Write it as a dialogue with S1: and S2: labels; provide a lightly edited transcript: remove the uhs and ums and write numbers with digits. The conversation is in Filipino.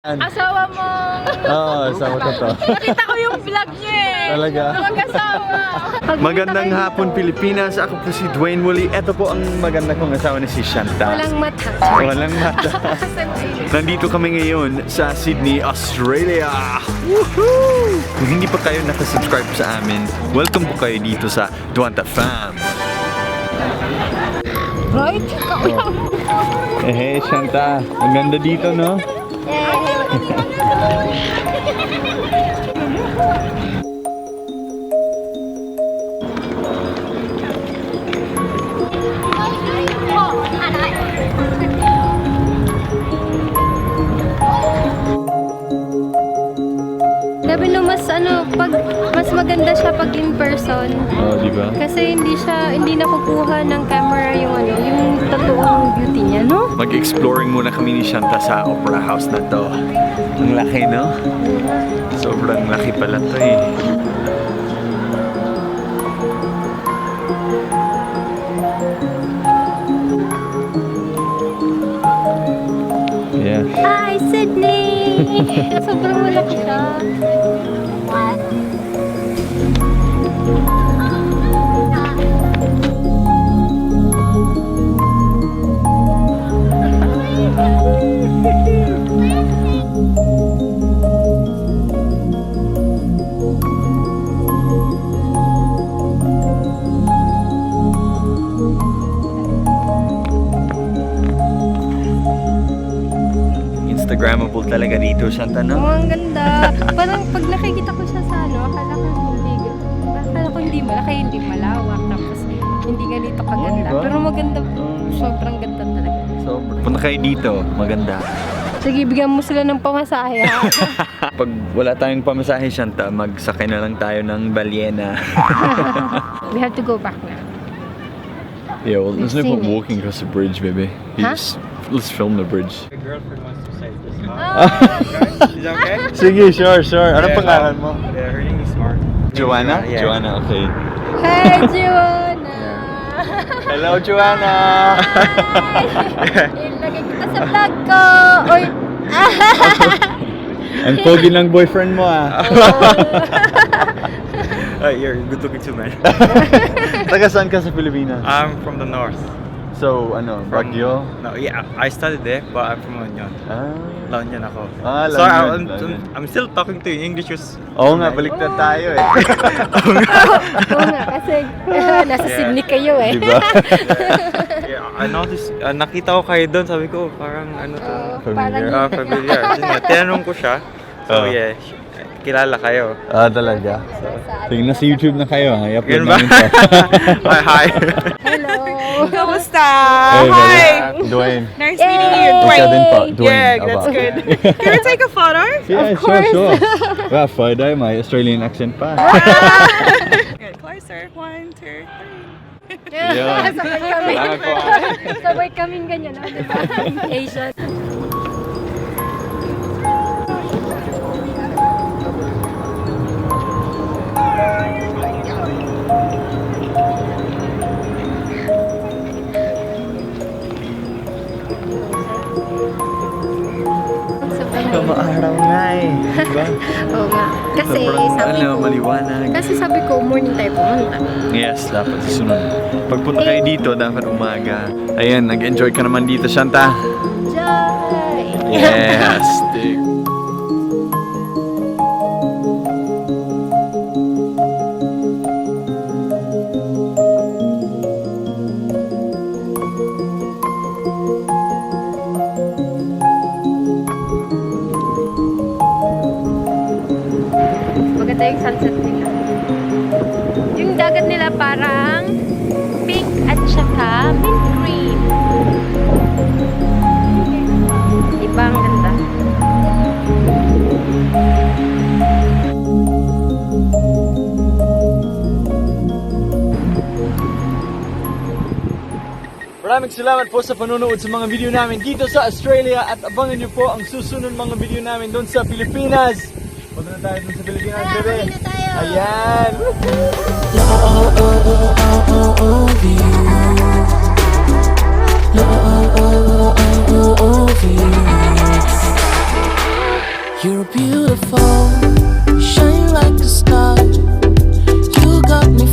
S1: Asawa mo!
S2: Oo, asawa ko to.
S1: Nakita ko yung vlog niya eh!
S2: Talaga?
S1: Mag-asawa!
S2: Magandang hapon Pilipinas, ako po si Dwayne muli. Ito po ang maganda kong asawa na si Shanta.
S1: Walang mata.
S2: Walang mata. Nandito kami ngayon sa Sydney, Australia. Woohoo! Kung hindi pa kayo nakasubscribe sa amin, welcome po kayo dito sa Duanta Fam.
S1: Right?
S2: Hey Shanta, ang ganda dito no?
S1: Sabi no, mas maganda siya pag in person.
S2: Oh, di ba?
S1: Kasi hindi nakukuha ng camera yung totoong beauty niya, no?
S2: Mag-exploring muna kami ni Shanta sa opera house na to. Ang laki, no? Sobrang laki pala to eh. Yeah.
S1: Hi, Sydney! Sobrang malaki siya.
S2: Instagrammable talaga dito, Shanta, no?
S1: Oh, ang ganda. Parang pag nakikita ko siya sa akala ko hindi malaki, hindi malawak, tapos hindi ganito kaganda.
S2: diba?
S1: Pero maganda, sobrang ganda talaga.
S2: So, punta kayo dito, maganda.
S1: Sige, bigyan mo sila ng pamasahe, ha?
S2: Pag wala tayong pamasahe, Shanta, magsakay na lang tayo ng balyena.
S1: We have to go back now.
S2: Yeah, well, let's not
S1: Seen it.
S2: walking across the bridge, baby.
S1: Huh?
S2: Let's film the bridge.
S3: My girlfriend wants to say just
S1: Oh,
S3: Is that okay?
S2: Sige, sure. Anong
S3: Yeah,
S2: pangalan mo?
S3: Yeah, her name is Mark.
S2: Joanna?
S3: Yeah.
S2: Joanna, okay.
S1: hey, Joanna!
S2: Hello, Joanna!
S1: Ilagay kita sa vlog ko! Oy!
S2: Ang pogi ng boyfriend mo, ah.
S3: You're good looking too, man.
S2: Taga saan ka sa Pilipinas?
S3: I'm from the north.
S2: So, Baguio?
S3: No, yeah, I studied there, but I'm from La Union. La Union ako.
S2: Ah, La
S3: So
S2: Union, La Union.
S3: I'm still talking to you in English.
S2: Oo nga, baliktad tayo eh.
S1: Oo nga, kasi nasa Sydney kayo eh.
S2: Diba?
S3: Yeah, I noticed, nakita ko kayo doon, sabi ko, parang ano to.
S2: Familiar?
S3: Familiar. Yun nga, tinanong ko siya. So yeah, kilala kayo.
S2: Ah, talaga? Tingnan na sa YouTube na kayo, ha? I-upload
S3: Ganun ba?
S2: namin to.
S3: Hi.
S1: Hello!
S4: Kamusta?
S2: Hey,
S4: Hi!
S2: Dwayne.
S4: Nice meeting you,
S2: Ikaw
S4: Dwayne.
S2: din po, Dwayne.
S4: Yeah, that's
S2: Aba.
S4: good. Can we take a photo?
S2: Yeah, sure. Well, Friday, may Australian accent pa.
S4: Good. Closer. 1, 2, 3.
S2: Yeah.
S1: Sabay kami.
S2: Salamat po.
S1: Sabay kaming ganyan, no? Diba? Asian.
S2: Maaraw nga eh. Diba?
S1: Oo nga. Kasi sabi ko,
S2: maliwanag.
S1: kasi sabi ko, morning tayo pumunta.
S2: Yes, dapat susunod. Pagpunta kayo dito, dapat umaga. Ayan, nag-enjoy ka naman dito, Shanta.
S1: Joy!
S2: Yes, dig.
S1: Maganda yung sunset nila. Yung dagat nila parang pink at saka mint green. Diba ang ganda?
S2: Maraming salamat po sa panonood sa mga video namin dito sa Australia at abangan nyo po ang susunod mga video namin doon sa Pilipinas. Punta na tayo doon sa Pilipinas, bebe. Ayan! Love you.
S5: You're beautiful, shine like a star. You got me